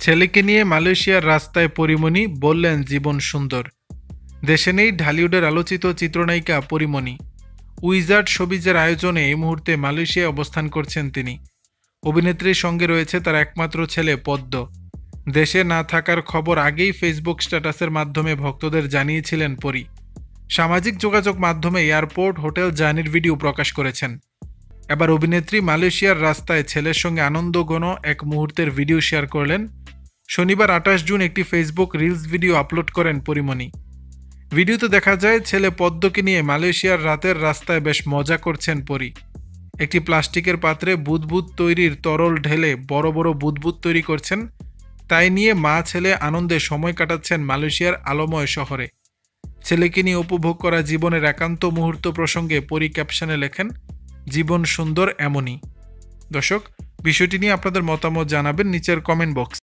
ছেলেকে নিয়ে মালয়েশিয়ার রাস্তায় পরীমণি বললেন জীবন সুন্দর। দেশে নেই ঢালিউডের আলোচিত চিত্রনায়িকা পরীমণি। উইজার্ড শোবিজের আয়োজনে এই মুহূর্তে মালয়েশিয়ায় অবস্থান করছেন তিনি। অভিনেত্রীর সঙ্গে রয়েছে তার একমাত্র ছেলে পদ্ম। দেশে না থাকার খবর আগেই ফেসবুক স্ট্যাটাসের মাধ্যমে ভক্তদের জানিয়েছিলেন পরী। সামাজিক যোগাযোগ মাধ্যমে এয়ারপোর্ট হোটেল জার্নির ভিডিও প্রকাশ করেছেন। এবার অভিনেত্রী মালয়েশিয়ার রাস্তায় ছেলের সঙ্গে আনন্দঘন এক মুহূর্তের ভিডিও শেয়ার করলেন। শনিবার 28 জুন একটি ফেসবুক রিলস ভিডিও আপলোড করেন পরীমণি। ভিডিওতে দেখা যায় ছেলে পদ্মকে নিয়ে মালয়েশিয়ার রাতের রাস্তায় বেশ মজা করছেন পরী। একটি প্লাস্টিকের পাত্রে বুদবুদ তৈরির তরল ঢেলে বড় বড় বুদবুদ তৈরি করছেন। তাই নিয়ে মা ছেলে আনন্দে সময় কাটাচ্ছেন মালয়েশিয়ার আলোময় শহরে। ছেলেকে নিয়ে উপভোগ করা জীবনের একান্ত মুহূর্ত প্রসঙ্গে পরী ক্যাপশনে লেখেন, জীবন সুন্দর এমনই। দর্শক, বিষয়টি নিয়ে আপনাদের মতামত জানাবেন নিচের কমেন্ট বক্স।